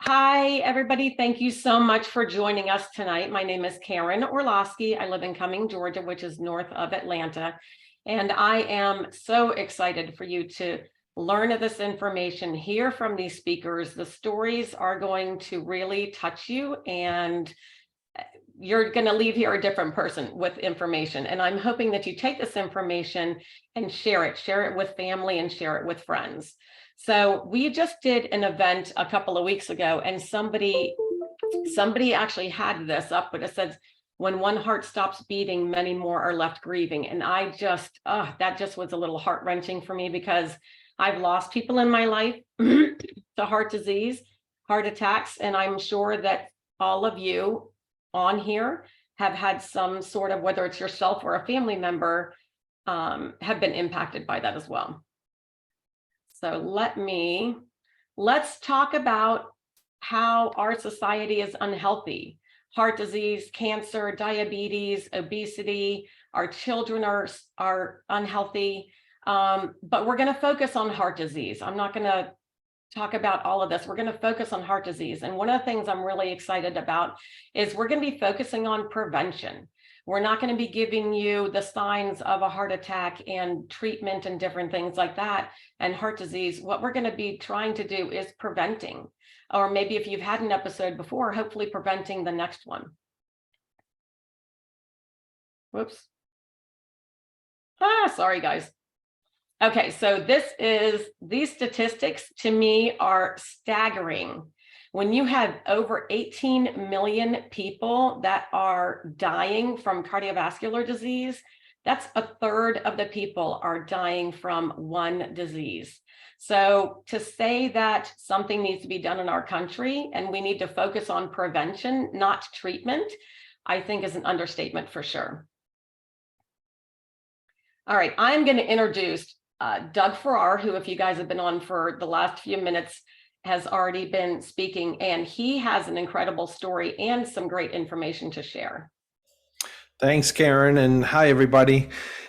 Hi, everybody. Thank you so much for joining us tonight. My name is Karen Orlosky. I live in Cumming, Georgia, which is north of Atlanta. And I am so excited for you to learn of this information, hear from these speakers. The stories are going to really touch you, and you're going to leave here a different person with information. And I'm hoping that you take this information and share it with family and share it with friends. So we just did an event a couple of weeks ago, and somebody actually had this up, but it says, when one heart stops beating, many more are left grieving. And I just, that just was a little heart-wrenching for me, because I've lost people in my life to heart disease, heart attacks, and I'm sure that all of you on here have had some sort of, whether it's yourself or a family member, have been impacted by that as well. So let's talk about how our society is unhealthy. Heart disease, cancer, diabetes, obesity, our children are unhealthy, but we're going to focus on heart disease. I'm not going to talk about all of this. We're going to focus on heart disease. And one of the things I'm really excited about is we're going to be focusing on prevention. We're not going to be giving you the signs of a heart attack and treatment and different things like that and heart disease. What we're going to be trying to do is preventing, or maybe if you've had an episode before, hopefully preventing the next one. Whoops. Sorry, guys. Okay, so these statistics to me are staggering. When you have over 18 million people that are dying from cardiovascular disease, that's a third of the people are dying from one disease. So to say that something needs to be done in our country and we need to focus on prevention, not treatment, I think is an understatement for sure. All right, I'm going to introduce Doug Farrar, who, if you guys have been on for the last few minutes, has already been speaking, and he has an incredible story and some great information to share. Thanks, Karen, and hi, everybody.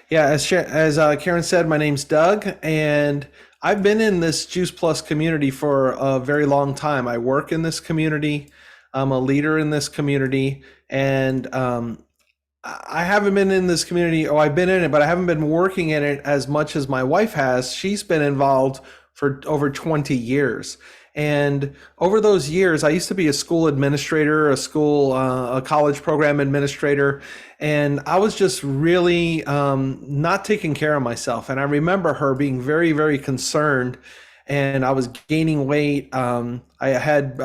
Yeah, as Karen said, my name's Doug, and I've been in this Juice Plus community for a very long time. I work in this community. I'm a leader in this community, and I haven't been in this community. Oh, I've been in it, but I haven't been working in it as much as my wife has. She's been involved for over 20 years. And over those years, I used to be a school administrator, a college program administrator, and I was just really not taking care of myself. And I remember her being very, very concerned, and I was gaining weight. I had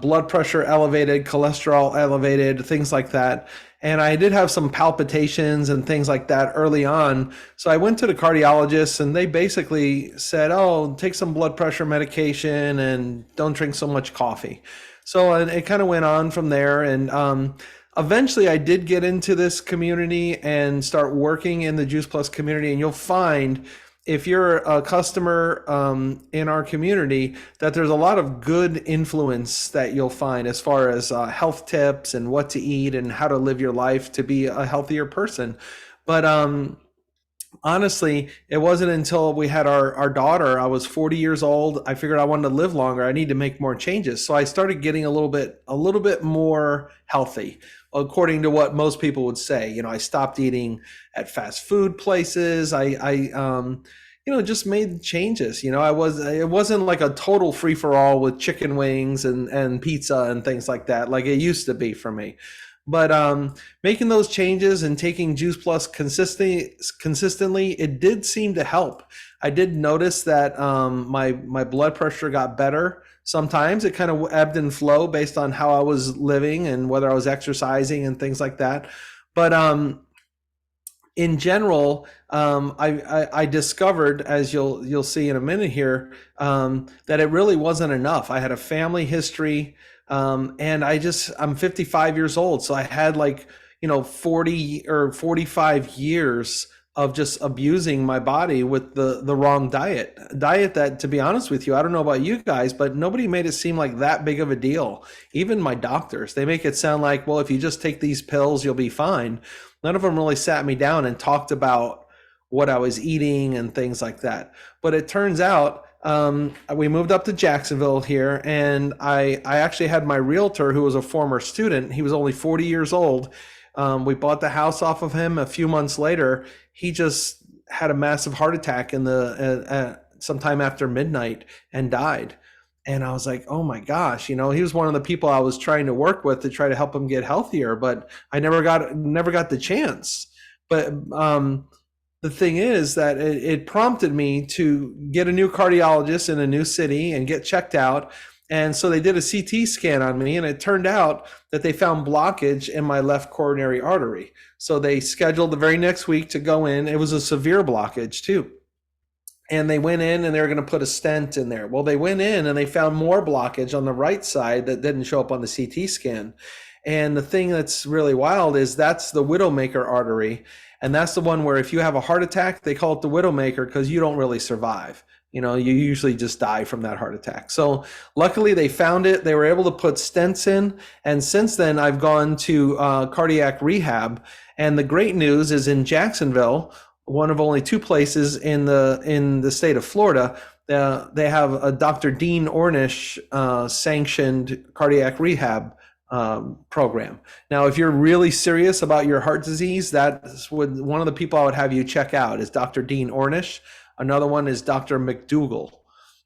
blood pressure elevated, cholesterol elevated, things like that. And I did have some palpitations and things like that early on. So I went to the cardiologist, and they basically said, oh, take some blood pressure medication and don't drink so much coffee. So it kind of went on from there. And eventually I did get into this community and start working in the Juice Plus community. And you'll find, if you're a customer in our community, that there's a lot of good influence that you'll find as far as health tips and what to eat and how to live your life to be a healthier person. But honestly, it wasn't until we had our daughter, I was 40 years old, I figured I wanted to live longer. I need to make more changes. So I started getting a little bit more healthy, according to what most people would say. You know, I stopped eating at fast food places. I just made changes. You know, it wasn't like a total free for all with chicken wings and pizza and things like that, like it used to be for me. But making those changes and taking Juice Plus consistently, it did seem to help. I did notice that my blood pressure got better. Sometimes it kind of ebbed and flowed based on how I was living and whether I was exercising and things like that. But in general, I discovered, as you'll see in a minute here, that it really wasn't enough. I had a family history. And I'm 55 years old. So I had 40 or 45 years of just abusing my body with the wrong diet that, to be honest with you, I don't know about you guys, but nobody made it seem like that big of a deal. Even my doctors, they make it sound like, well, if you just take these pills, you'll be fine. None of them really sat me down and talked about what I was eating and things like that. But it turns out we moved up to Jacksonville here, and I actually had my realtor, who was a former student. He was only 40 years old. We bought the house off of him. A few months later, he just had a massive heart attack in the sometime after midnight and died. And I was like, oh my gosh, he was one of the people I was trying to work with to try to help him get healthier, but I never got the chance. But the thing is that it prompted me to get a new cardiologist in a new city and get checked out. And so they did a CT scan on me, and it turned out that they found blockage in my left coronary artery. So they scheduled the very next week to go in. It was a severe blockage too. And they went in and they were going to put a stent in there. Well, they went in and they found more blockage on the right side that didn't show up on the CT scan. And the thing that's really wild is that's the widowmaker artery. And that's the one where if you have a heart attack, they call it the widowmaker because you don't really survive. You usually just die from that heart attack. So luckily they found it. They were able to put stents in. And since then, I've gone to cardiac rehab. And the great news is in Jacksonville, one of only two places in the state of Florida, they have a Dr. Dean Ornish sanctioned cardiac rehab program. Now, if you're really serious about your heart disease, that's one of the people I would have you check out is Dr. Dean Ornish. Another one is Dr. McDougall,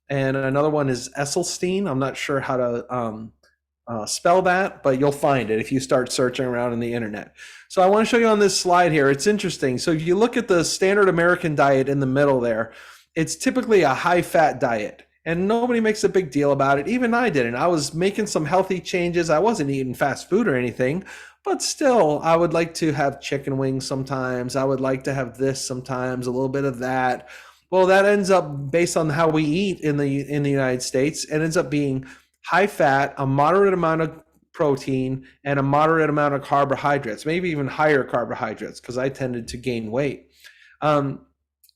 and another one is Esselstyn. I'm not sure how to spell that, but you'll find it if you start searching around in the internet. So I want to show you on this slide here. It's interesting. So if you look at the standard American diet in the middle there, it's typically a high-fat diet. And nobody makes a big deal about it. Even I didn't. I was making some healthy changes. I wasn't eating fast food or anything, but still, I would like to have chicken wings sometimes. I would like to have this sometimes, a little bit of that. Well, that ends up, based on how we eat in the United States, it ends up being high fat, a moderate amount of protein, and a moderate amount of carbohydrates, maybe even higher carbohydrates, because I tended to gain weight.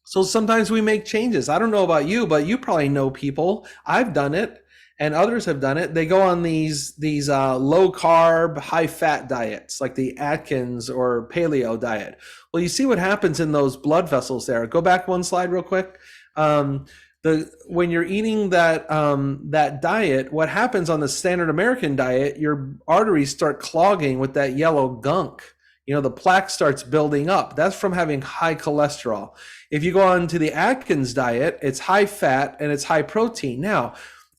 So sometimes we make changes. I don't know about you, but you probably know people. I've done it, and others have done it. They go on these low carb, high fat diets, like the Atkins or paleo diet. Well, you see what happens in those blood vessels there. Go back one slide real quick. When you're eating that diet, what happens on the standard American diet, your arteries start clogging with that yellow gunk. The plaque starts building up. That's from having high cholesterol. If you go on to the Atkins diet, it's high fat and it's high protein. Now,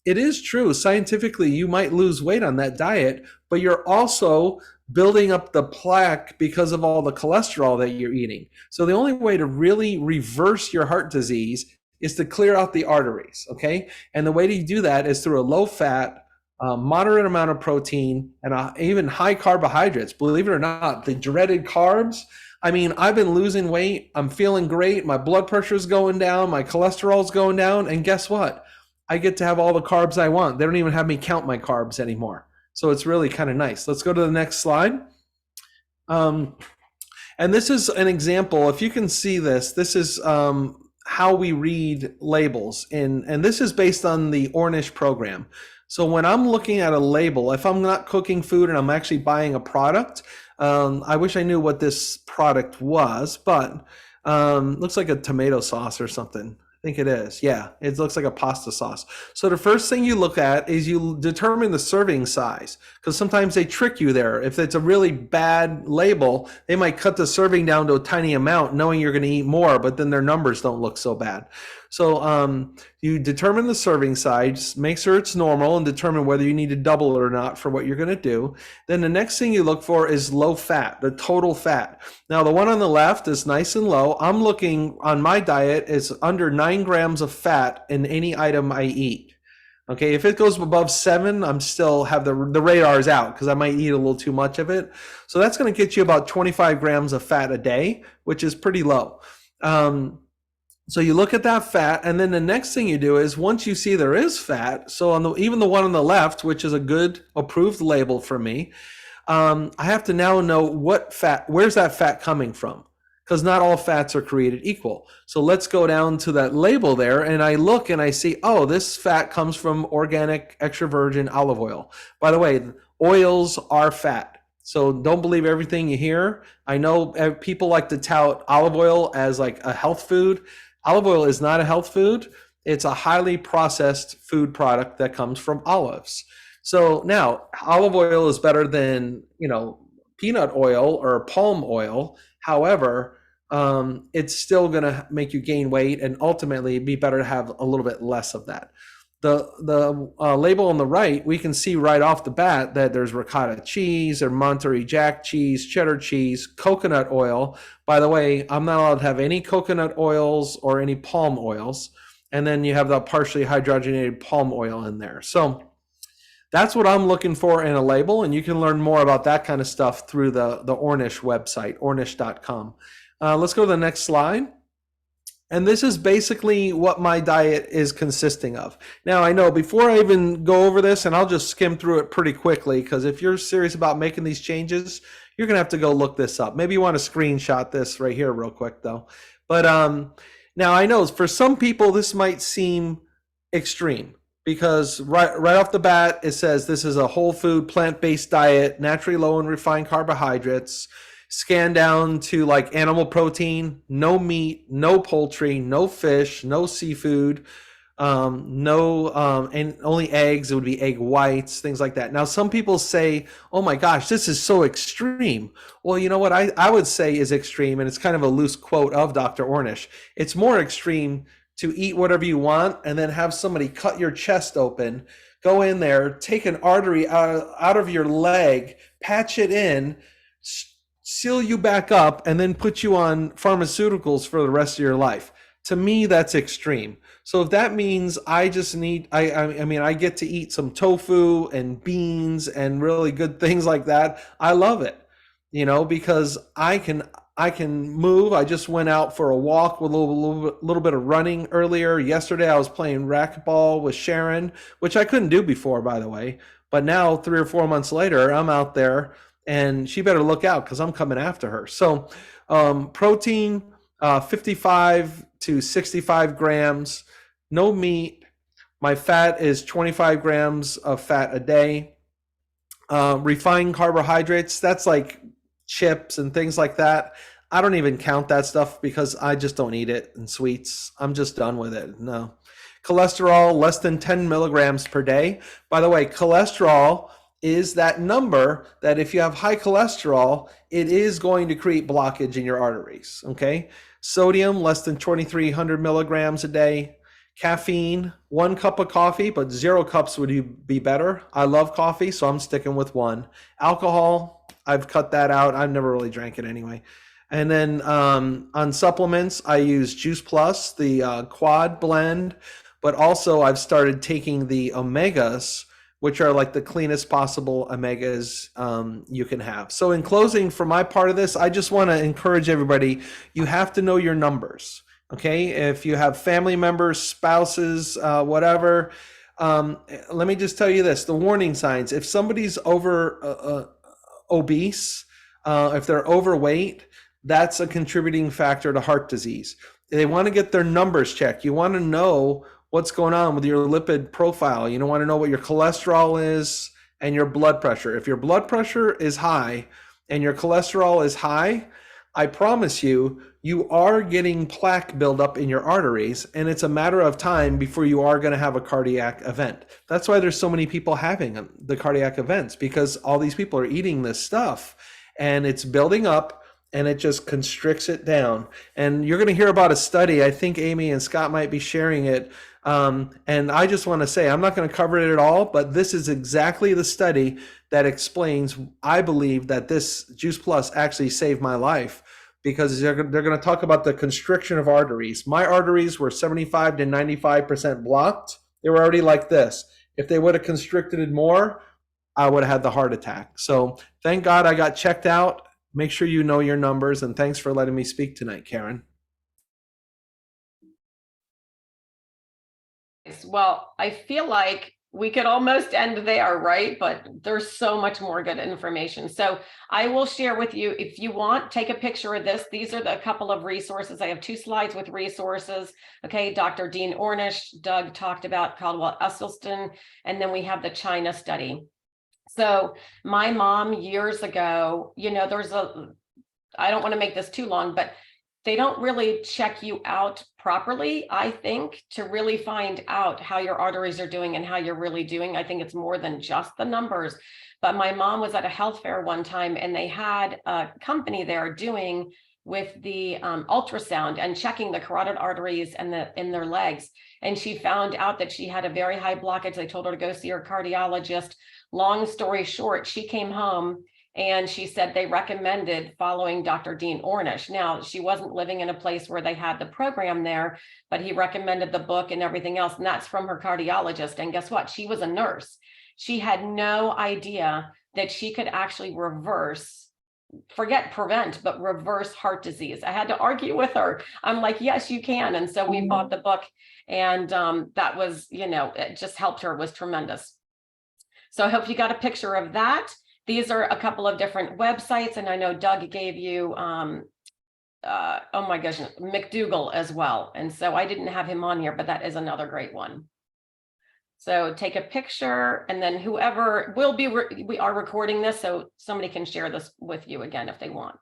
it is true, scientifically, you might lose weight on that diet, but you're also building up the plaque because of all the cholesterol that you're eating. So the only way to really reverse your heart disease is to clear out the arteries, okay? And the way to do that is through a low-fat, moderate amount of protein, and even high carbohydrates. Believe it or not, the dreaded carbs. I mean, I've been losing weight. I'm feeling great. My blood pressure's going down. My cholesterol's going down. And guess what? I get to have all the carbs I want. They don't even have me count my carbs anymore. So it's really kind of nice. Let's go to the next slide. And this is an example. If you can see this, this is how we read labels. And this is based on the Ornish program. So when I'm looking at a label, if I'm not cooking food and I'm actually buying a product, I wish I knew what this product was, but looks like a tomato sauce or something. I think it is. Yeah, it looks like a pasta sauce. So the first thing you look at is you determine the serving size, because sometimes they trick you there. If it's a really bad label, they might cut the serving down to a tiny amount knowing you're going to eat more, but then their numbers don't look so bad. So you determine the serving size, make sure it's normal, and determine whether you need to double it or not for what you're going to do. Then the next thing you look for is low fat, the total fat. Now, the one on the left is nice and low. I'm looking on my diet, it's under 9 grams of fat in any item I eat. Okay, if it goes above 7, I'm still have the radar's out because I might eat a little too much of it. So that's going to get you about 25 grams of fat a day, which is pretty low. So you look at that fat, and then the next thing you do is once you see there is fat, so on even the one on the left, which is a good approved label for me, I have to now know what fat, where's that fat coming from? Because not all fats are created equal. So let's go down to that label there, and I look and I see, oh, this fat comes from organic extra virgin olive oil. By the way, oils are fat. So don't believe everything you hear. I know people like to tout olive oil as like a health food. Olive oil is not a health food. It's a highly processed food product that comes from olives. So now olive oil is better than, peanut oil or palm oil. However, it's still going to make you gain weight, and ultimately it'd be better to have a little bit less of that. The label on the right, we can see right off the bat that there's ricotta cheese or Monterey Jack cheese, cheddar cheese, coconut oil. By the way, I'm not allowed to have any coconut oils or any palm oils. And then you have the partially hydrogenated palm oil in there. So that's what I'm looking for in a label. And you can learn more about that kind of stuff through the Ornish website, ornish.com. Let's go to the next slide. And this is basically what my diet is consisting of. Now, I know before I even go over this, and I'll just skim through it pretty quickly, because if you're serious about making these changes, you're going to have to go look this up. Maybe you want to screenshot this right here real quick, though. But now, I know for some people, this might seem extreme, because right off the bat, it says this is a whole food, plant-based diet, naturally low in refined carbohydrates, scan down to like animal protein, no meat, no poultry, no fish, no seafood, and only eggs. It would be egg whites, things like that. Now, some people say, oh my gosh, this is so extreme. Well, you know what I would say is extreme, and it's kind of a loose quote of Dr. Ornish. It's more extreme to eat whatever you want and then have somebody cut your chest open, go in there, take an artery out of your leg, patch it in, seal you back up, and then put you on pharmaceuticals for the rest of your life. To me, that's extreme. So if that means I just need, I get to eat some tofu and beans and really good things like that, I love it, because I can move. I just went out for a walk with a little bit of running earlier. Yesterday, I was playing racquetball with Sharon, which I couldn't do before, by the way. But now, 3 or 4 months later, I'm out there, and she better look out because I'm coming after her. So protein, 55 to 65 grams, no meat. My fat is 25 grams of fat a day. Refined carbohydrates, that's like chips and things like that. I don't even count that stuff because I just don't eat it, and sweets. I'm just done with it. No. Cholesterol, less than 10 milligrams per day. By the way, cholesterol is that number that if you have high cholesterol, it is going to create blockage in your arteries, okay? Sodium, less than 2,300 milligrams a day. Caffeine, 1 cup of coffee, but 0 cups would be better. I love coffee, so I'm sticking with 1. Alcohol, I've cut that out. I've never really drank it anyway. And then on supplements, I use Juice Plus, the quad blend, but also I've started taking the omegas, which are like the cleanest possible omegas you can have. So in closing, for my part of this, I just want to encourage everybody, you have to know your numbers, okay? If you have family members, spouses, whatever, let me just tell you this, the warning signs. If somebody's obese, if they're overweight, that's a contributing factor to heart disease. They want to get their numbers checked. You want to know what's going on with your lipid profile. You don't want to know what your cholesterol is and your blood pressure. If your blood pressure is high and your cholesterol is high, I promise you, you are getting plaque buildup in your arteries, and it's a matter of time before you are going to have a cardiac event. That's why there's so many people having the cardiac events, because all these people are eating this stuff and it's building up, and it just constricts it down. And you're going to hear about a study. I think Amy and Scott might be sharing it. And I just want to say, I'm not going to cover it at all, but this is exactly the study that explains, I believe, that this Juice Plus actually saved my life, because they're going to talk about the constriction of arteries. My arteries were 75 to 95% blocked. They were already like this. If they would have constricted it more, I would have had the heart attack. So thank God I got checked out. Make sure you know your numbers, and thanks for letting me speak tonight, Karen. Well, I feel like we could almost end there, right? But there's so much more good information. So I will share with you, if you want, take a picture of this. These are the couple of resources. I have 2 slides with resources. Okay, Dr. Dean Ornish, Doug talked about Caldwell Esselstyn, and then we have the China study. So my mom years ago, I don't want to make this too long, but they don't really check you out properly, I think, to really find out how your arteries are doing and how you're really doing. I think it's more than just the numbers. But my mom was at a health fair one time, and they had a company there doing with the ultrasound and checking the carotid arteries and in their legs. And she found out that she had a very high blockage. They told her to go see her cardiologist. Long story short, she came home and she said they recommended following Dr. Dean Ornish. Now, she wasn't living in a place where they had the program there, but he recommended the book and everything else. And that's from her cardiologist. And guess what? She was a nurse. She had no idea that she could actually prevent, but reverse heart disease. I had to argue with her. I'm like, yes, you can. And so we bought the book, and that was, it just helped her, was tremendous. So I hope you got a picture of that. These are a couple of different websites, and I know Doug gave you, oh my gosh, McDougall as well. And so I didn't have him on here, but that is another great one. So take a picture, and then whoever will be, we are recording this, so somebody can share this with you again if they want.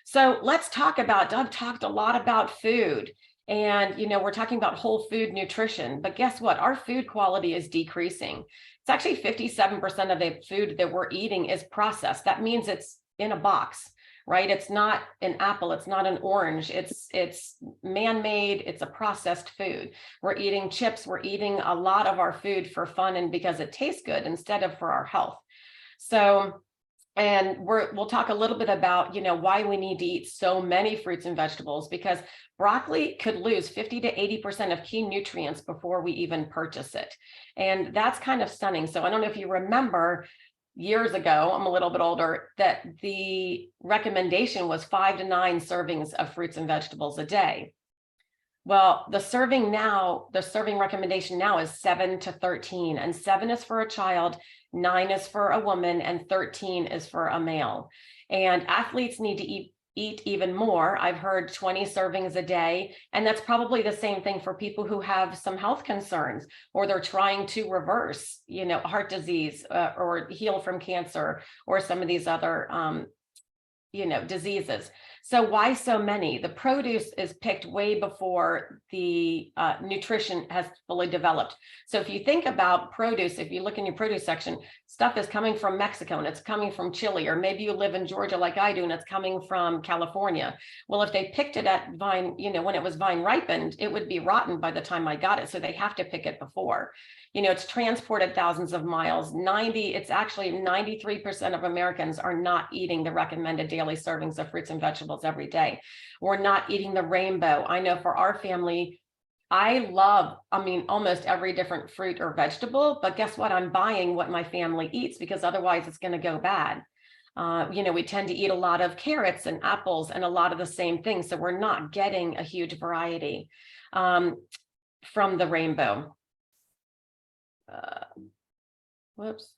So let's talk about, Doug talked a lot about food, and we're talking about whole food nutrition, but guess what? Our food quality is decreasing. It's actually 57% of the food that we're eating is processed. That means it's in a box, right? It's not an apple, it's not an orange, it's man-made, it's a processed food. We're eating chips, we're eating a lot of our food for fun and because it tastes good instead of for our health. So, and we'll talk a little bit about, why we need to eat so many fruits and vegetables, because broccoli could lose 50 to 80% of key nutrients before we even purchase it. And that's kind of stunning. So I don't know if you remember years ago, I'm a little bit older, that the recommendation was 5 to 9 servings of fruits and vegetables a day. Well, the serving recommendation now is 7 to 13, and 7 is for a child, 9 is for a woman, and 13 is for a male. And athletes need to eat even more. I've heard 20 servings a day, and that's probably the same thing for people who have some health concerns, or they're trying to reverse, heart disease or heal from cancer or some of these other, diseases. So why so many? The produce is picked way before the nutrition has fully developed. So if you think about produce, if you look in your produce section, stuff is coming from Mexico and it's coming from Chile, or maybe you live in Georgia like I do and it's coming from California. Well, if they picked it at vine, when it was vine ripened, it would be rotten by the time I got it. So they have to pick it before. It's transported thousands of miles. It's actually 93% of Americans are not eating the recommended daily servings of fruits and vegetables every day. We're not eating the rainbow. I know for our family, I love, almost every different fruit or vegetable, but guess what? I'm buying what my family eats because otherwise it's going to go bad. We tend to eat a lot of carrots and apples and a lot of the same things. So we're not getting a huge variety from the rainbow. Whoops.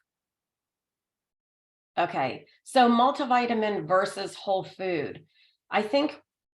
Okay, so multivitamin versus whole food.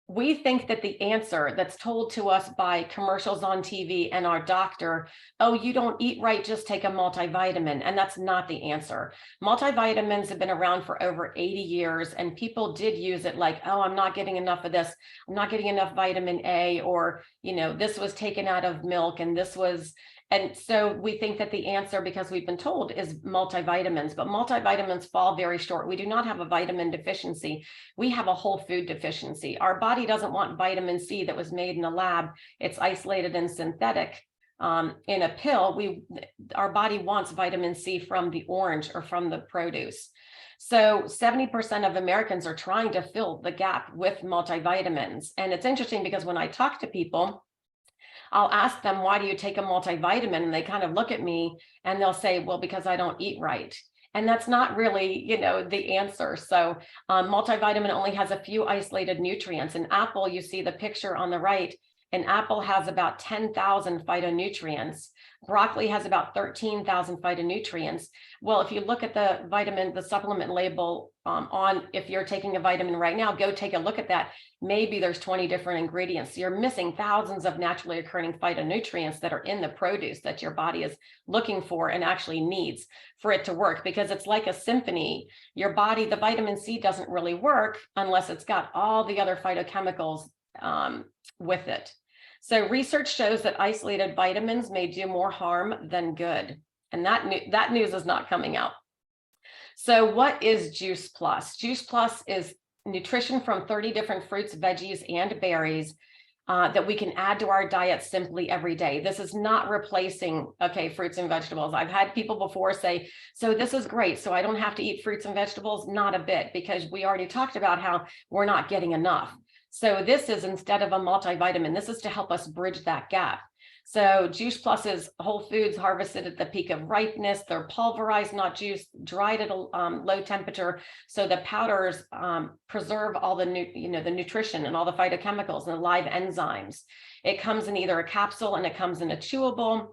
We think that the answer that's told to us by commercials on TV and our doctor, oh, you don't eat right, just take a multivitamin. And that's not the answer. Multivitamins have been around for over 80 years, and people did use it like, oh, I'm not getting enough of this. I'm not getting enough vitamin A, or, this was taken out of milk and this was. And so we think that the answer, because we've been told, is multivitamins, but multivitamins fall very short. We do not have a vitamin deficiency. We have a whole food deficiency. Our body doesn't want vitamin C that was made in a lab. It's isolated and synthetic in a pill. Our body wants vitamin C from the orange or from the produce. So 70% of Americans are trying to fill the gap with multivitamins. And it's interesting because when I talk to people, I'll ask them, why do you take a multivitamin? And they kind of look at me and they'll say, well, because I don't eat right. And that's not really, the answer. So multivitamin only has a few isolated nutrients. An apple, you see the picture on the right, an apple has about 10,000 phytonutrients. Broccoli has about 13,000 phytonutrients. Well, if you look at the supplement label if you're taking a vitamin right now, go take a look at that. Maybe there's 20 different ingredients. So you're missing thousands of naturally occurring phytonutrients that are in the produce that your body is looking for and actually needs for it to work, because it's like a symphony. Your body, the vitamin C doesn't really work unless it's got all the other phytochemicals with it. So research shows that isolated vitamins may do more harm than good. And that news is not coming out. So what is Juice Plus? Juice Plus is nutrition from 30 different fruits, veggies, and berries that we can add to our diet simply every day. This is not replacing, fruits and vegetables. I've had people before say, so this is great, so I don't have to eat fruits and vegetables. Not a bit, because we already talked about how we're not getting enough. So this is, instead of a multivitamin, this is to help us bridge that gap. So Juice Plus is whole foods harvested at the peak of ripeness. They're pulverized, not juiced, dried at a low temperature. So the powders preserve all the the nutrition and all the phytochemicals and the live enzymes. It comes in either a capsule and it comes in a chewable.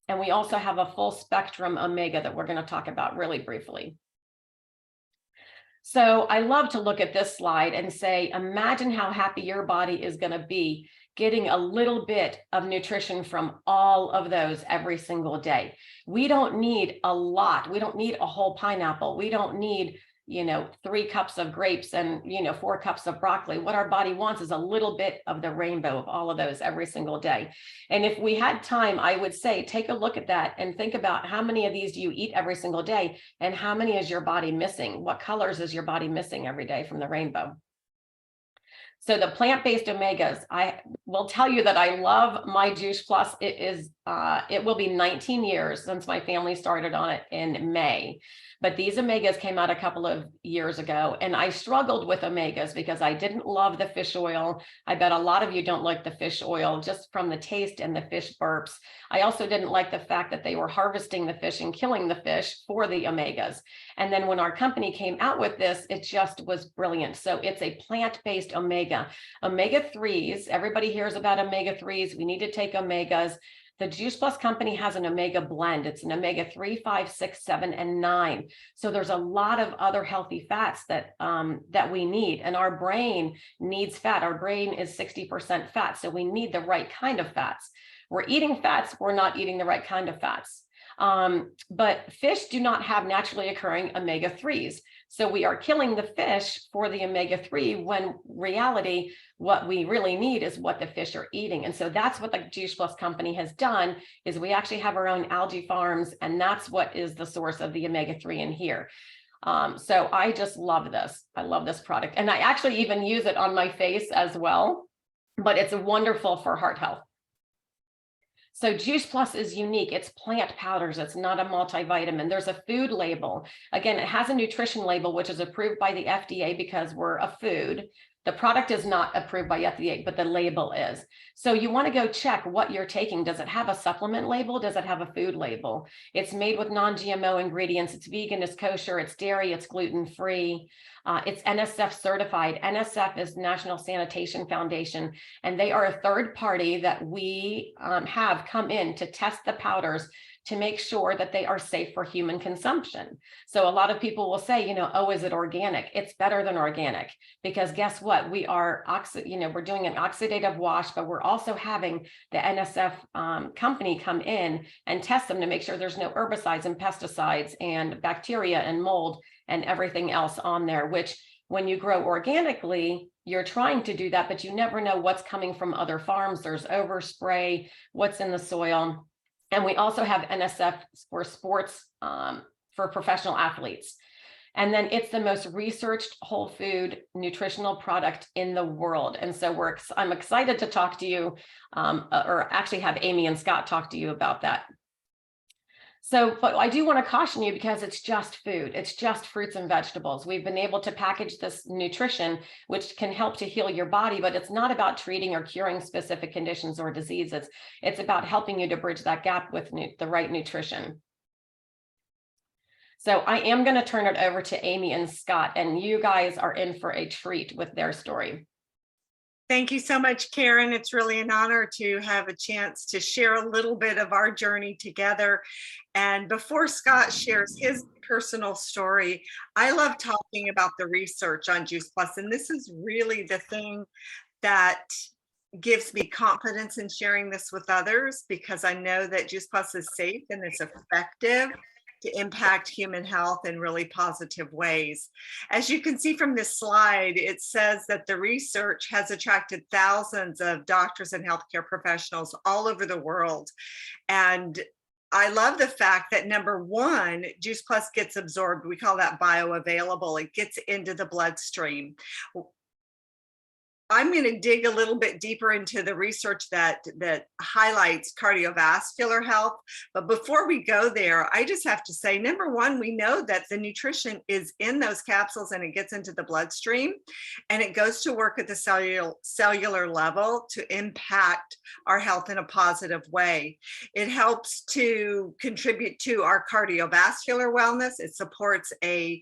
And we also have a full spectrum omega that we're going to talk about really briefly. So I love to look at this slide and say, imagine how happy your body is going to be getting a little bit of nutrition from all of those every single day. We don't need a lot. We don't need a whole pineapple. We don't need, 3 cups of grapes and, 4 cups of broccoli. What our body wants is a little bit of the rainbow of all of those every single day. And if we had time, I would say, take a look at that and think about how many of these do you eat every single day and how many is your body missing? What colors is your body missing every day from the rainbow? So the plant-based omegas, I will tell you that I love my Juice Plus. It will be 19 years since my family started on it in May. But these omegas came out a couple of years ago, and I struggled with omegas because I didn't love the fish oil. I bet a lot of you don't like the fish oil just from the taste and the fish burps. I also didn't like the fact that they were harvesting the fish and killing the fish for the omegas. And then when our company came out with this, it just was brilliant. So it's a plant-based omega. Omega-3s, everybody hears about omega-3s. We need to take omegas. The Juice Plus company has an omega blend. It's an omega-3, 5, 6, 7, and 9. So there's a lot of other healthy fats that we need. And our brain needs fat. Our brain is 60% fat. So we need the right kind of fats. We're eating fats. We're not eating the right kind of fats. But fish do not have naturally occurring omega-3s. So we are killing the fish for the omega-3 when reality, what we really need is what the fish are eating. And so that's what the Juice Plus company has done, is we actually have our own algae farms, and that's what is the source of the omega-3 in here. So I just love this. I love this product. And I actually even use it on my face as well, but it's wonderful for heart health. So Juice Plus is unique. It's plant powders. It's not a multivitamin. There's a food label. Again, it has a nutrition label, which is approved by the FDA because we're a food. The product is not approved by FDA, but the label is. So you want to go check what you're taking. Does it have a supplement label? Does it have a food label? It's made with non-GMO ingredients. It's vegan, it's kosher, it's dairy, it's gluten-free. It's NSF certified. NSF is National Sanitation Foundation, and they are a third party that we have come in to test the powders to make sure that they are safe for human consumption. So a lot of people will say, oh, is it organic? It's better than organic, because guess what? We are, we're doing an oxidative wash, but we're also having the NSF company come in and test them to make sure there's no herbicides and pesticides and bacteria and mold and everything else on there, which when you grow organically, you're trying to do that, but you never know what's coming from other farms. There's overspray, what's in the soil. And we also have NSF for sports, for professional athletes. And then it's the most researched whole food nutritional product in the world. And so I'm excited to talk to you, or actually have Amy and Scott talk to you about that. So, but I do want to caution you, because it's just food. It's just fruits and vegetables. We've been able to package this nutrition, which can help to heal your body, but it's not about treating or curing specific conditions or diseases. It's about helping you to bridge that gap with the right nutrition. So I am going to turn it over to Amy and Scott, and you guys are in for a treat with their story. Thank you so much, Karen. It's really an honor to have a chance to share a little bit of our journey together. And before Scott shares his personal story, I love talking about the research on Juice Plus. And this is really the thing that gives me confidence in sharing this with others, because I know that Juice Plus is safe and it's effective. to impact human health in really positive ways. As you can see from this slide, it says that the research has attracted thousands of doctors and healthcare professionals all over the world. And I love the fact that number one, Juice Plus gets absorbed. We call that bioavailable. It gets into the bloodstream. I'm going to dig a little bit deeper into the research that highlights cardiovascular health. But before we go there, I just have to say, number one, we know that the nutrition is in those capsules and it gets into the bloodstream and it goes to work at the cellular level to impact our health in a positive way. It helps to contribute to our cardiovascular wellness. It supports a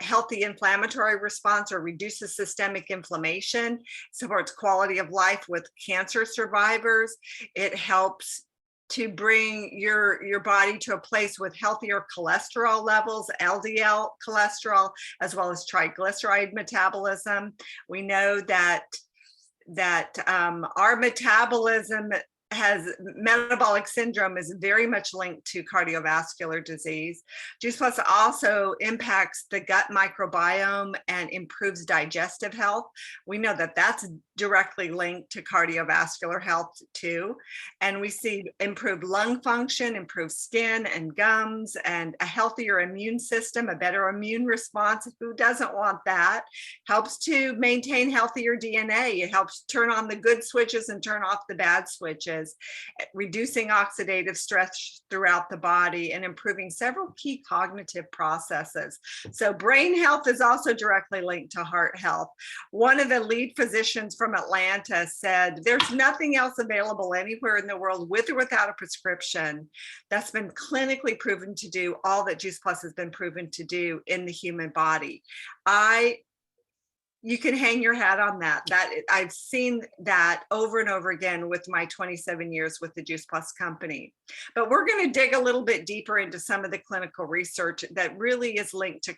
healthy inflammatory response or reduces systemic inflammation, supports quality of life with cancer survivors. It helps to bring your body to a place with healthier cholesterol levels, LDL cholesterol, as well as triglyceride metabolism. We know that our metabolism metabolic syndrome is very much linked to cardiovascular disease. Juice Plus also impacts the gut microbiome and improves digestive health. We know that that's directly linked to cardiovascular health too. And we see improved lung function, improved skin and gums, and a healthier immune system, a better immune response. Who doesn't want that? Helps to maintain healthier DNA. It helps turn on the good switches and turn off the bad switches, reducing oxidative stress throughout the body and improving several key cognitive processes. So brain health is also directly linked to heart health. One of the lead physicians from Atlanta said, there's nothing else available anywhere in the world with or without a prescription that's been clinically proven to do all that Juice Plus has been proven to do in the human body. You can hang your hat on that. I've seen that over and over again with my 27 years with the Juice Plus company. But we're going to dig a little bit deeper into some of the clinical research that really is linked to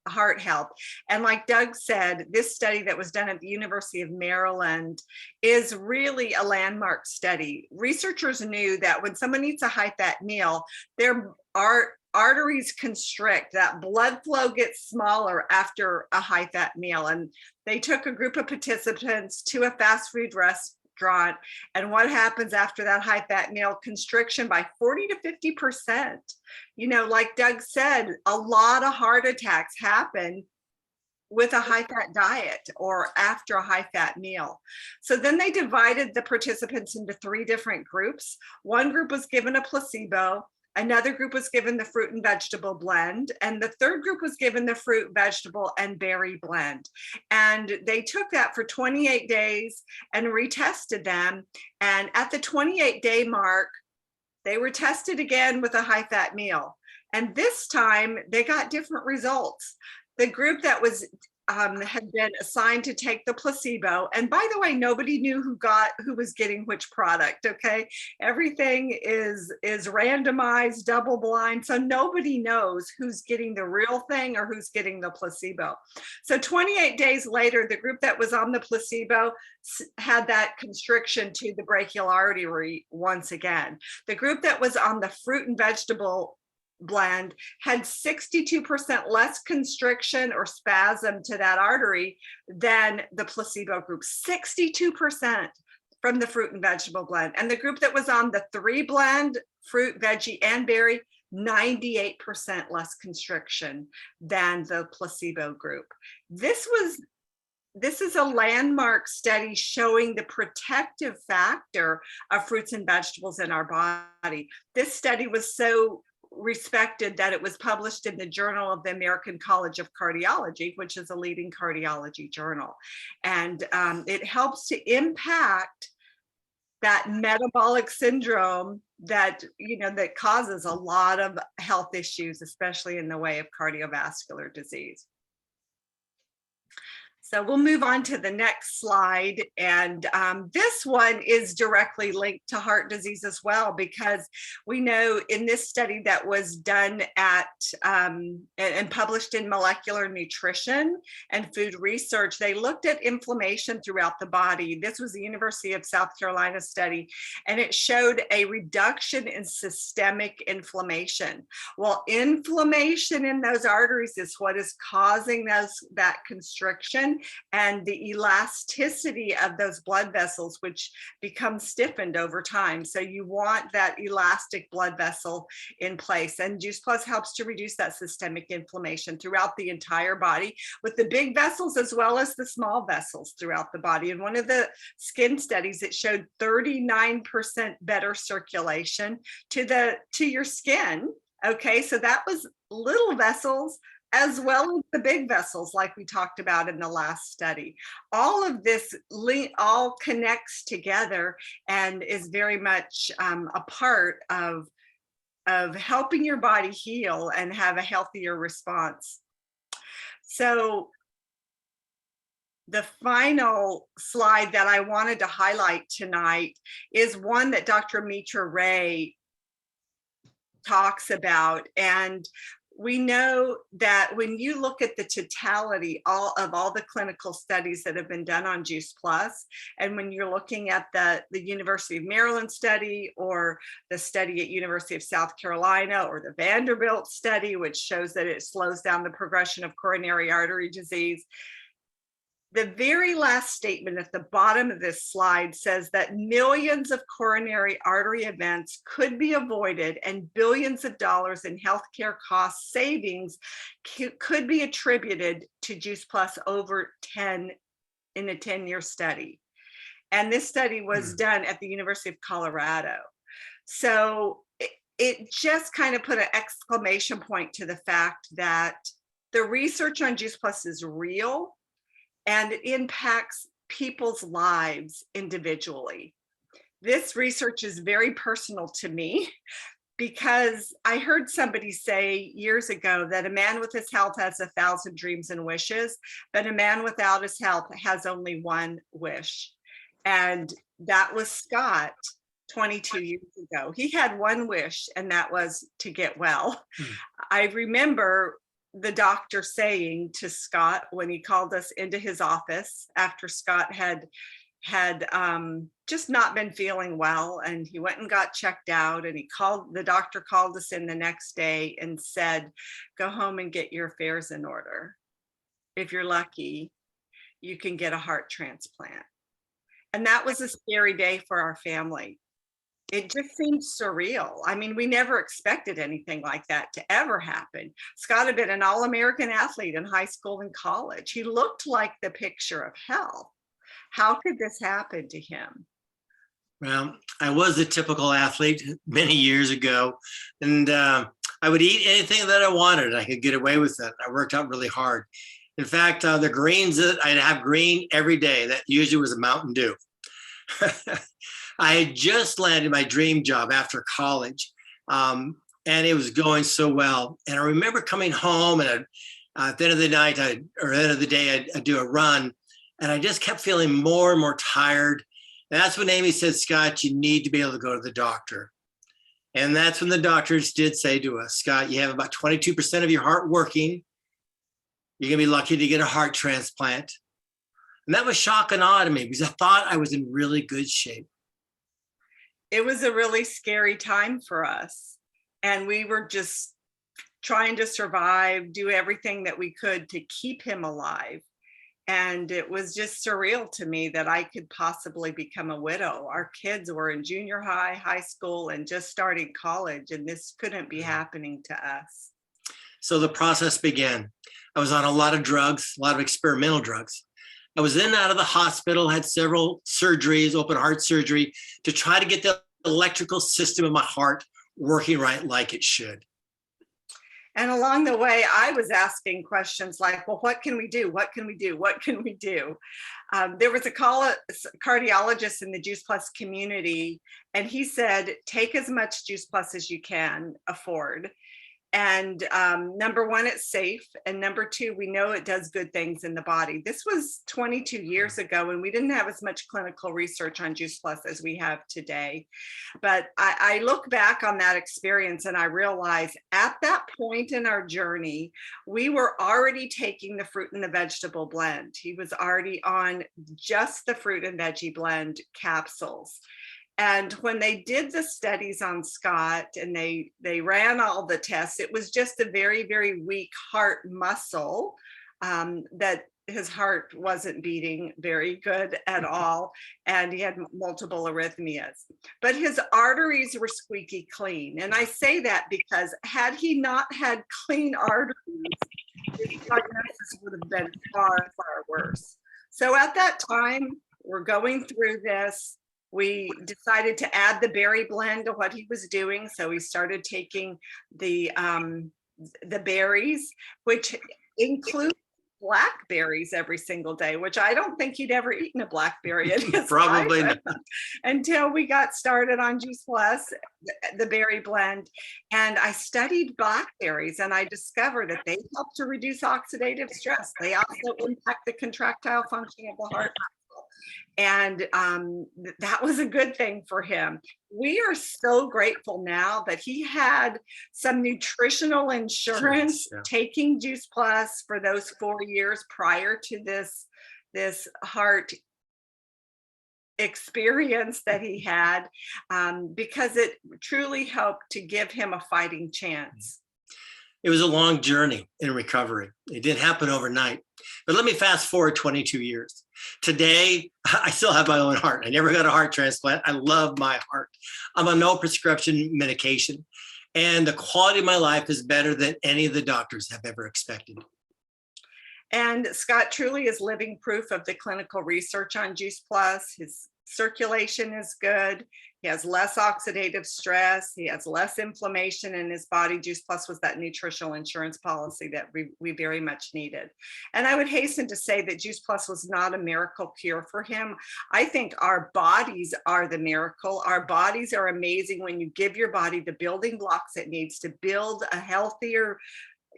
heart health. And like Doug said, this study that was done at the University of Maryland is really a landmark study. Researchers knew that when someone eats a high-fat meal, their arteries constrict, that blood flow gets smaller after a high-fat meal. And they took a group of participants to a fast food restaurant, and what happens after that high-fat meal? Constriction by 40 to 50%. You know, like Doug said, a lot of heart attacks happen with a high-fat diet or after a high-fat meal. So then they divided the participants into 3 different groups. One group was given a placebo, another group was given the fruit and vegetable blend, and the third group was given the fruit, vegetable, and berry blend. And they took that for 28 days and retested them. And at the 28-day mark, they were tested again with a high-fat meal. And this time they got different results. The group that was had been assigned to take the placebo, and by the way, nobody knew who was getting which product. Okay, everything is randomized, double blind, so nobody knows who's getting the real thing or who's getting the placebo. So 28 days later, the group that was on the placebo had that constriction to the brachial artery once again. The group that was on the fruit and vegetable blend had 62% less constriction or spasm to that artery than the placebo group. 62% from the fruit and vegetable blend. And the group that was on the 3 blend, fruit, veggie, and berry, 98% less constriction than the placebo group. This is a landmark study showing the protective factor of fruits and vegetables in our body. This study was so respected that it was published in the Journal of the American College of Cardiology, which is a leading cardiology journal. And it helps to impact that metabolic syndrome that, that causes a lot of health issues, especially in the way of cardiovascular disease. So we'll move on to the next slide. And this one is directly linked to heart disease as well, because we know in this study that was done at and published in Molecular Nutrition and Food Research, they looked at inflammation throughout the body. This was the University of South Carolina study, and it showed a reduction in systemic inflammation. Well, inflammation in those arteries is what is causing that constriction and the elasticity of those blood vessels, which become stiffened over time. So you want that elastic blood vessel in place. And Juice Plus helps to reduce that systemic inflammation throughout the entire body, with the big vessels as well as the small vessels throughout the body. In one of the skin studies, it showed 39% better circulation to your skin. Okay, so that was little vessels as well as the big vessels, like we talked about in the last study. All of this all connects together and is very much a part of helping your body heal and have a healthier response. So the final slide that I wanted to highlight tonight is one that Dr. Mitra Ray talks about. And we know that when you look at the totality of all the clinical studies that have been done on Juice Plus, and when you're looking at the University of Maryland study, or the study at University of South Carolina, or the Vanderbilt study, which shows that it slows down the progression of coronary artery disease, the very last statement at the bottom of this slide says that millions of coronary artery events could be avoided and billions of dollars in healthcare cost savings could be attributed to Juice Plus in a 10-year study. And this study was done at the University of Colorado. So it just kind of put an exclamation point to the fact that the research on Juice Plus is real, and it impacts people's lives individually. This research is very personal to me, because I heard somebody say years ago that a man with his health has 1,000 dreams and wishes, but a man without his health has only one wish. And that was Scott 22 years ago. He had one wish, and that was to get well. I remember the doctor saying to Scott, when he called us into his office after Scott had just not been feeling well, and he went and got checked out, and the doctor called us in the next day and said, go home and get your affairs in order. If you're lucky, you can get a heart transplant. And that was a scary day for our family. It just seemed surreal. I mean, we never expected anything like that to ever happen. Scott had been an All-American athlete in high school and college. He looked like the picture of health. How could this happen to him? Well, I was a typical athlete many years ago, and I would eat anything that I wanted. I could get away with it. I worked out really hard. In fact, the greens, I'd have green every day. That usually was a Mountain Dew. I had just landed my dream job after college, and it was going so well. And I remember coming home, and at the end of the night, or the end of the day, I'd do a run, and I just kept feeling more and more tired. And that's when Amy said, Scott, you need to be able to go to the doctor. And that's when the doctors did say to us, Scott, you have about 22% of your heart working. You're going to be lucky to get a heart transplant. And that was shock and awe to me, because I thought I was in really good shape. It was a really scary time for us. And we were just trying to survive, do everything that we could to keep him alive. And it was just surreal to me that I could possibly become a widow. Our kids were in junior high, high school, and just starting college, and this couldn't be happening to us. So the process began. I was on a lot of drugs, a lot of experimental drugs. I was in and out of the hospital, had several surgeries, open heart surgery, to try to get the electrical system of my heart working right like it should. And along the way, I was asking questions like, well, what can we do? What can we do? What can we do? There was a cardiologist in the Juice Plus community, and he said, take as much Juice Plus as you can afford. And number one, it's safe. And number two, we know it does good things in the body. This was 22 years ago, and we didn't have as much clinical research on Juice Plus as we have today. But I look back on that experience and I realize at that point in our journey, we were already taking the fruit and the vegetable blend. He was already on just the fruit and veggie blend capsules. And when they did the studies on Scott and they ran all the tests, it was just a very, very weak heart muscle, that his heart wasn't beating very good at all. And he had multiple arrhythmias, but his arteries were squeaky clean. And I say that because had he not had clean arteries, his prognosis would have been far, far worse. So at that time, we're going through this. We decided to add the berry blend to what he was doing. So we started taking the berries, which include blackberries every single day, which I don't think he'd ever eaten a blackberry in his Probably life not. until we got started on Juice Plus, the berry blend. And I studied blackberries and I discovered that they help to reduce oxidative stress. They also impact the contractile function of the heart. And that was a good thing for him. We are so grateful now that he had some nutritional insurance, Yeah. taking Juice Plus for those 4 years prior to this heart experience that he had, because it truly helped to give him a fighting chance. It was a long journey in recovery. It didn't happen overnight. But let me fast forward 22 years. Today, I still have my own heart. I never got a heart transplant. I love my heart. I'm on no prescription medication. And the quality of my life is better than any of the doctors have ever expected. And Scott truly is living proof of the clinical research on Juice Plus. His circulation is good. He has less oxidative stress. He has less inflammation in his body. Juice Plus was that nutritional insurance policy that we very much needed. And I would hasten to say that Juice Plus was not a miracle cure for him. I think our bodies are the miracle. Our bodies are amazing when you give your body the building blocks it needs to build a healthier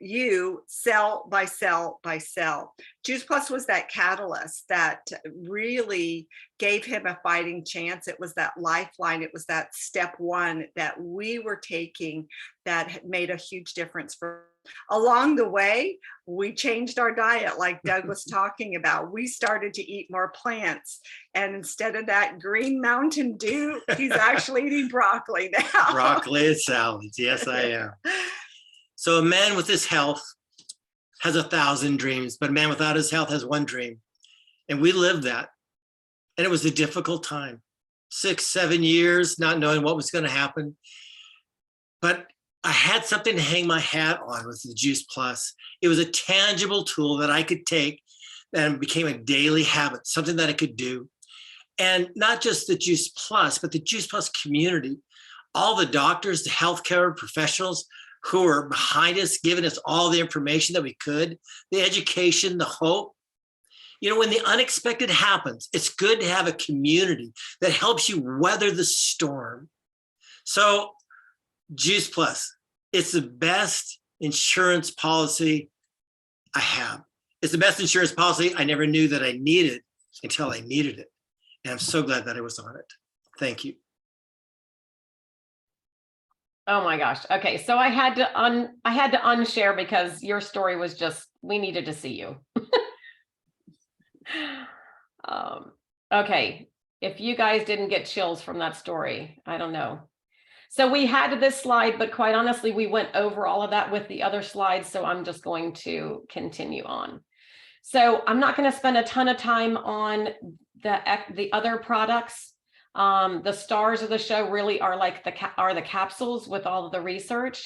you, cell by cell by cell. Juice Plus was that catalyst that really gave him a fighting chance. It was that lifeline. It was that step one that we were taking that made a huge difference for. Along the way, we changed our diet, like Doug was talking about. We started to eat more plants. And instead of that green Mountain Dew, he's actually eating broccoli now. Broccoli and salads. Yes, I am. So a man with his health has 1,000 dreams, but a man without his health has one dream. And we lived that. And it was a difficult time. 6, 7 years, not knowing what was going to happen. But I had something to hang my hat on with the Juice Plus. It was a tangible tool that I could take and became a daily habit, something that I could do. And not just the Juice Plus, but the Juice Plus community, all the doctors, the healthcare professionals who were behind us, giving us all the information that we could, the education, the hope. You know, when the unexpected happens, it's good to have a community that helps you weather the storm. So Juice Plus, it's the best insurance policy I have. It's the best insurance policy I never knew that I needed until I needed it. And I'm so glad that I was on it. Thank you. Oh my gosh. Okay. So I had to unshare because your story was just, we needed to see you. Okay. If you guys didn't get chills from that story, I don't know. So we had this slide, but quite honestly, we went over all of that with the other slides. So I'm just going to continue on. So I'm not going to spend a ton of time on the other products. The stars of the show really are like the capsules with all of the research.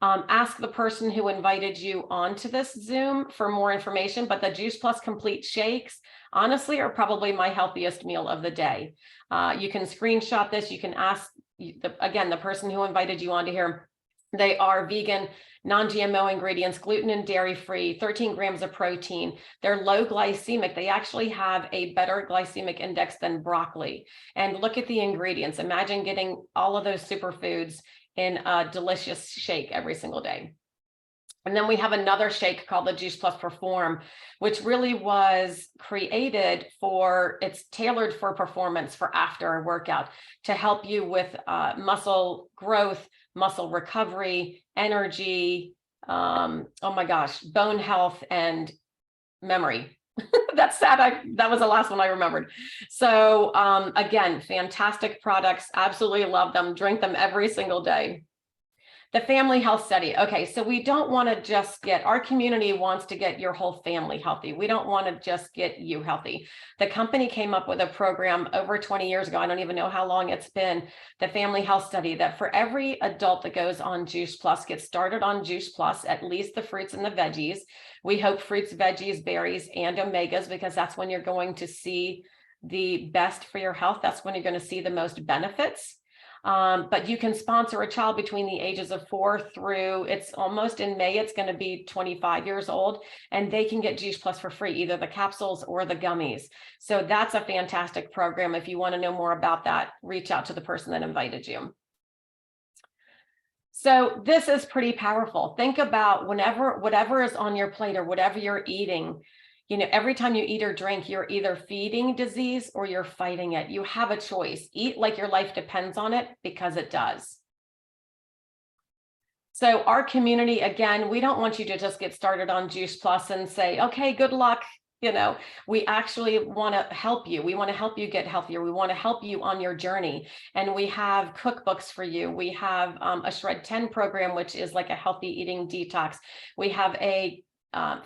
Ask the person who invited you onto this Zoom for more information, but the Juice Plus Complete Shakes, honestly, are probably my healthiest meal of the day. You can screenshot this. You can ask, again, the person who invited you onto here. They are vegan, non-GMO ingredients, gluten and dairy-free, 13 grams of protein. They're low glycemic. They actually have a better glycemic index than broccoli. And look at the ingredients. Imagine getting all of those superfoods in a delicious shake every single day. And then we have another shake called the Juice Plus Perform, which really was created it's tailored for performance for after a workout to help you with muscle growth, muscle recovery, energy, oh my gosh, bone health and memory. That's sad. That was the last one I remembered. So again, fantastic products. Absolutely love them. Drink them every single day. The family health study. Okay, so we don't want to just our community wants to get your whole family healthy. We don't want to just get you healthy. The company came up with a program over 20 years ago. I don't even know how long it's been. The family health study, that for every adult that goes on Juice Plus, gets started on Juice Plus, at least the fruits and the veggies. We hope fruits, veggies, berries, and omegas, because that's when you're going to see the best for your health. That's when you're going to see the most benefits. But you can sponsor a child between the ages of 4 through, it's almost in May, it's going to be 25 years old, and they can get Juice Plus for free, either the capsules or the gummies. So that's a fantastic program. If you want to know more about that, reach out to the person that invited you. So this is pretty powerful. Think about whatever is on your plate or whatever you're eating. You know, every time you eat or drink, you're either feeding disease or you're fighting it. You have a choice. Eat like your life depends on it, because it does. So our community, again, we don't want you to just get started on Juice Plus and say, okay, good luck. You know, we actually want to help you. We want to help you get healthier. We want to help you on your journey. And we have cookbooks for you. We have a Shred 10 program, which is like a healthy eating detox. We have a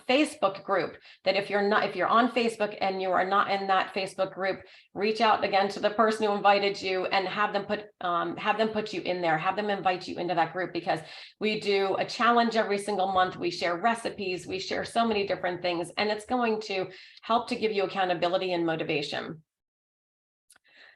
Facebook group that if you're on Facebook and you are not in that Facebook group, reach out again to the person who invited you and have them put you in there, have them invite you into that group, because we do a challenge every single month. We share recipes, we share so many different things, and it's going to help to give you accountability and motivation.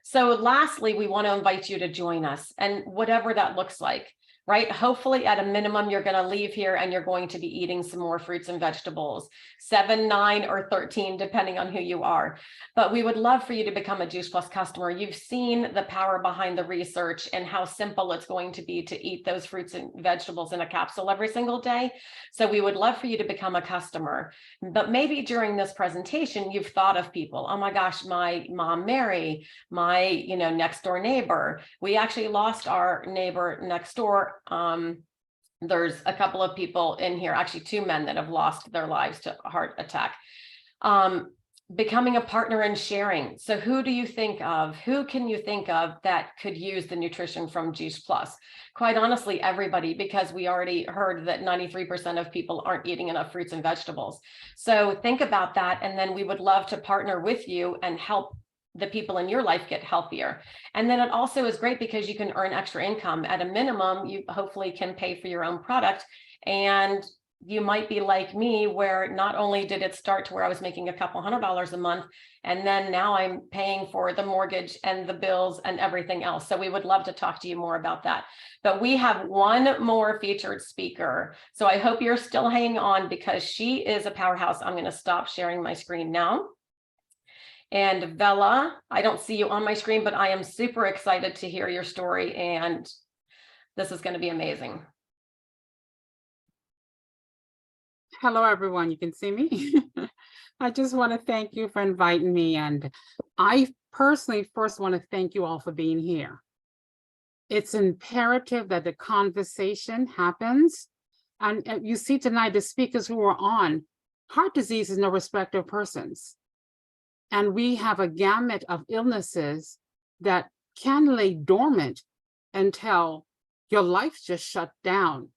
So lastly, we want to invite you to join us, and whatever that looks like. Right? Hopefully, at a minimum, you're going to leave here and you're going to be eating some more fruits and vegetables, 7, 9, or 13, depending on who you are. But we would love for you to become a Juice Plus customer. You've seen the power behind the research and how simple it's going to be to eat those fruits and vegetables in a capsule every single day. So we would love for you to become a customer. But maybe during this presentation, you've thought of people. Oh my gosh, my mom, Mary, my next door neighbor. We actually lost our neighbor next door. There's a couple of people in here, actually 2 men, that have lost their lives to a heart attack. Becoming a partner and sharing. So who do you think of? Who can you think of that could use the nutrition from Juice Plus? Quite honestly, everybody, because we already heard that 93% of people aren't eating enough fruits and vegetables. So think about that. And then we would love to partner with you and help the people in your life get healthier. And then it also is great because you can earn extra income. At a minimum, you hopefully can pay for your own product. And you might be like me, where not only did it start to where I was making a couple $100 a month, and then now I'm paying for the mortgage and the bills and everything else. So we would love to talk to you more about that. But we have one more featured speaker. So I hope you're still hanging on, because she is a powerhouse. I'm going to stop sharing my screen now. And Hyvelle, I don't see you on my screen, but I am super excited to hear your story, and this is going to be amazing. Hello, everyone. You can see me. I just want to thank you for inviting me. And I personally first want to thank you all for being here. It's imperative that the conversation happens. And you see tonight, the speakers who are on, heart disease is no respecter of persons. And we have a gamut of illnesses that can lay dormant until your life just shut down.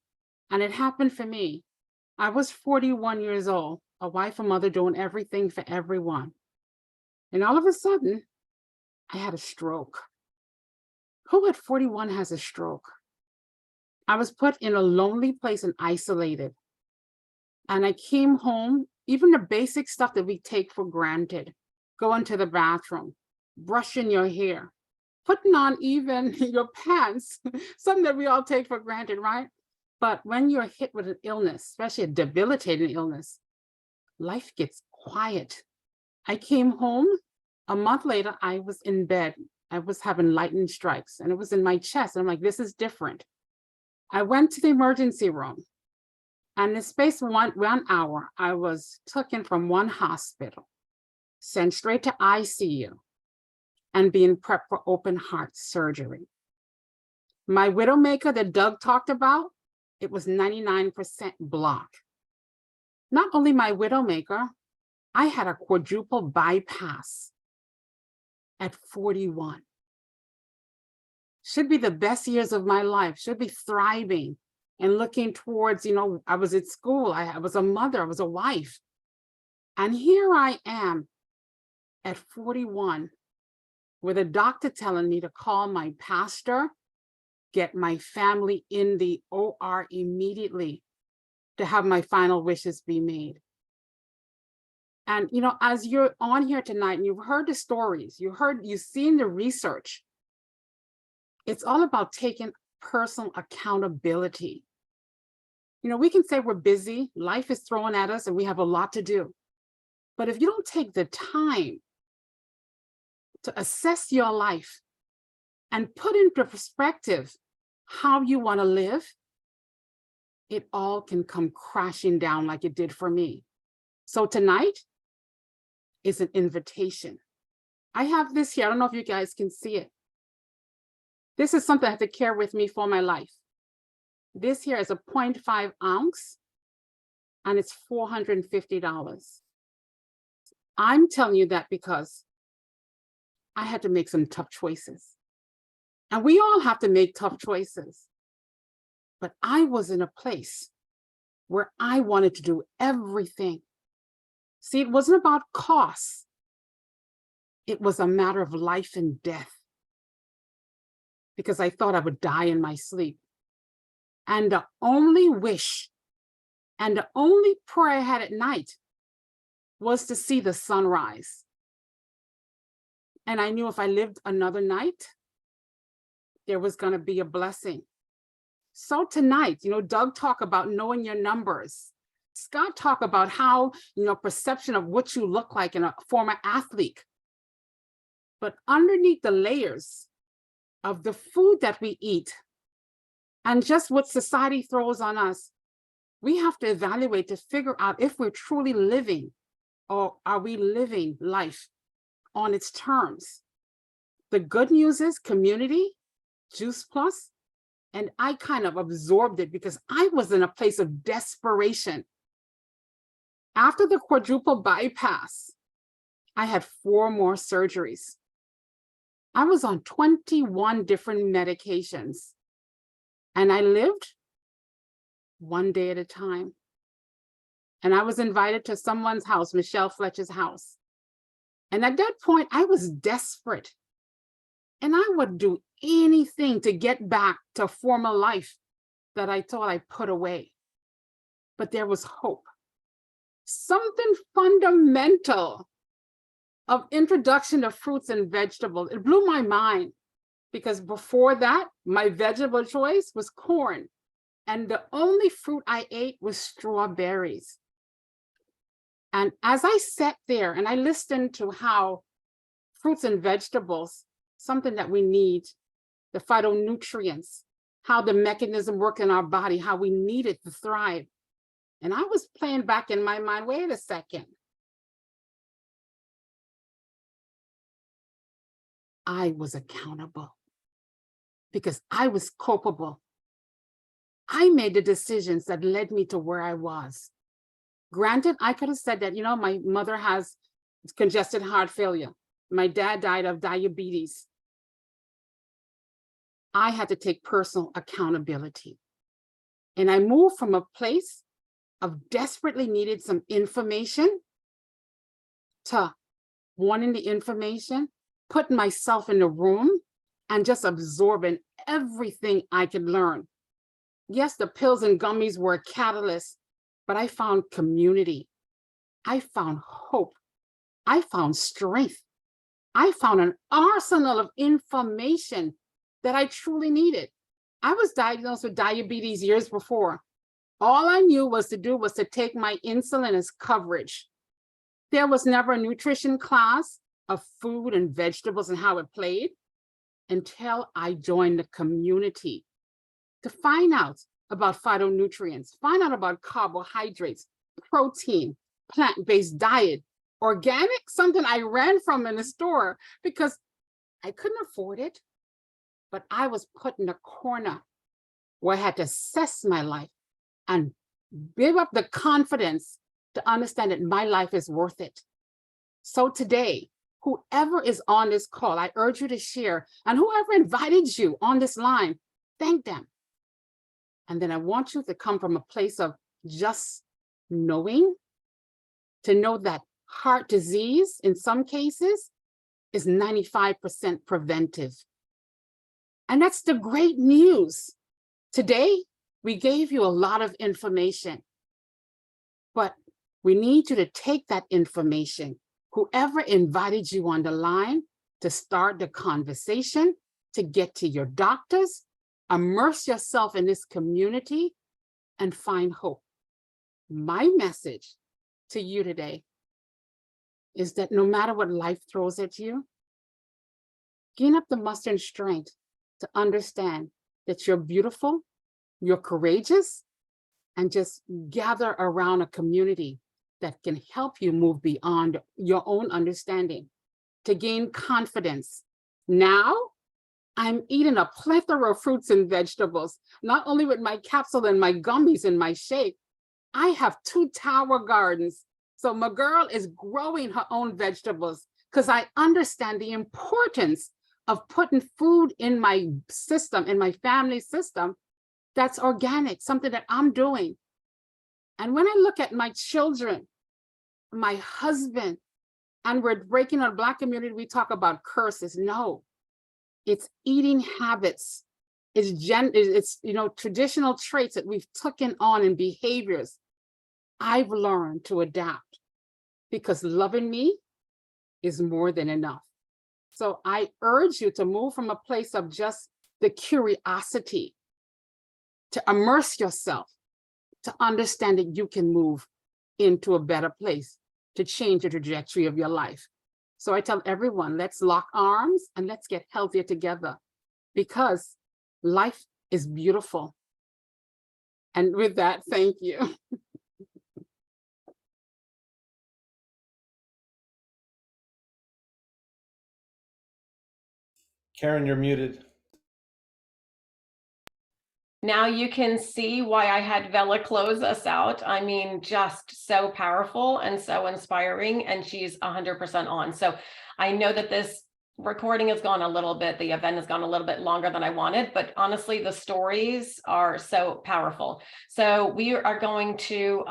And it happened for me. I was 41 years old, a wife, a mother, doing everything for everyone. And all of a sudden, I had a stroke. Who at 41 has a stroke? I was put in a lonely place and isolated. And I came home, even the basic stuff that we take for granted. Going to the bathroom, brushing your hair, putting on even your pants, something that we all take for granted, right? But when you're hit with an illness, especially a debilitating illness, life gets quiet. I came home, a month later, I was in bed. I was having lightning strikes, and it was in my chest. And I'm like, this is different. I went to the emergency room. And in the space of one hour, I was taken from one hospital, sent straight to ICU, and being prepped for open heart surgery. My widowmaker that Doug talked about, it was 99% block. Not only my widowmaker, I had a quadruple bypass at 41. Should be the best years of my life, should be thriving and looking towards, I was at school, I was a mother, I was a wife. And here I am at 41 with a doctor telling me to call my pastor, get my family in the OR immediately to have my final wishes be made. And, as you're on here tonight and you've heard the stories, you've seen the research, it's all about taking personal accountability. We can say we're busy, life is throwing at us and we have a lot to do. But if you don't take the time to assess your life and put into perspective how you want to live, it all can come crashing down like it did for me. So tonight is an invitation. I have this here. I don't know if you guys can see it. This is something I have to carry with me for my life. This here is a 0.5 ounce and it's $450. I'm telling you that because I had to make some tough choices. And we all have to make tough choices. But I was in a place where I wanted to do everything. See, it wasn't about cost. It was a matter of life and death. Because I thought I would die in my sleep. And the only wish and the only prayer I had at night was to see the sunrise. And I knew if I lived another night, there was going to be a blessing. So tonight, Doug talked about knowing your numbers. Scott talked about how, perception of what you look like in a former athlete. But underneath the layers of the food that we eat and just what society throws on us, we have to evaluate to figure out if we're truly living or are we living life on its terms. The good news is community, Juice Plus, and I kind of absorbed it because I was in a place of desperation. After the quadruple bypass, I had 4 more surgeries. I was on 21 different medications and I lived one day at a time. And I was invited to someone's house, Michelle Fletcher's house. And at that point, I was desperate. And I would do anything to get back to a former life that I thought I put away. But there was hope. Something fundamental of introduction to fruits and vegetables. It blew my mind because before that, my vegetable choice was corn. And the only fruit I ate was strawberries. And as I sat there and I listened to how fruits and vegetables, something that we need, the phytonutrients, how the mechanism works in our body, how we need it to thrive. And I was playing back in my mind, wait a second. I was accountable because I was culpable. I made the decisions that led me to where I was. Granted, I could have said that, my mother has congestive heart failure. My dad died of diabetes. I had to take personal accountability. And I moved from a place of desperately needed some information to wanting the information, putting myself in the room and just absorbing everything I could learn. Yes, the pills and gummies were a catalyst, but I found community. I found hope. I found strength. I found an arsenal of information that I truly needed. I was diagnosed with diabetes years before. All I knew was to take my insulin as coverage. There was never a nutrition class of food and vegetables and how it played until I joined the community to find out, about phytonutrients, find out about carbohydrates, protein, plant-based diet, organic, something I ran from in the store because I couldn't afford it, but I was put in a corner where I had to assess my life and build up the confidence to understand that my life is worth it. So today, whoever is on this call, I urge you to share, and whoever invited you on this line, thank them. And then I want you to come from a place of just knowing, to know that heart disease in some cases is 95% preventive. And that's the great news. Today, we gave you a lot of information, but we need you to take that information, whoever invited you on the line, to start the conversation, to get to your doctors, immerse yourself in this community, and find hope. My message to you today is that no matter what life throws at you, gain up the muster and strength to understand that you're beautiful, you're courageous, and just gather around a community that can help you move beyond your own understanding to gain confidence. Now, I'm eating a plethora of fruits and vegetables, not only with my capsule and my gummies and my shake. I have 2 tower gardens. So my girl is growing her own vegetables because I understand the importance of putting food in my system, in my family system, that's organic, something that I'm doing. And when I look at my children, my husband, and we're breaking our Black community, we talk about curses. No, it's eating habits. It's traditional traits that we've taken on in behaviors. I've learned to adapt because loving me is more than enough. So I urge you to move from a place of just the curiosity to immerse yourself, to understand that you can move into a better place, to change the trajectory of your life. So I tell everyone, let's lock arms and let's get healthier together because life is beautiful. And with that, thank you. Karen, you're muted. Now you can see why I had Vella close us out. I mean, just so powerful and so inspiring, and she's 100% on. So I know that this recording has gone a little bit, the event has gone a little bit longer than I wanted, but honestly, the stories are so powerful. So we are going to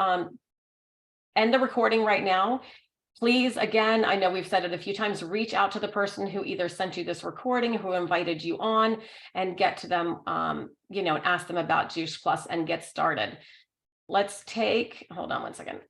end the recording right now. Please, again, I know we've said it a few times, reach out to the person who either sent you this recording, who invited you on, and get to them, and ask them about Juice Plus and get started. Let's take, hold on one second.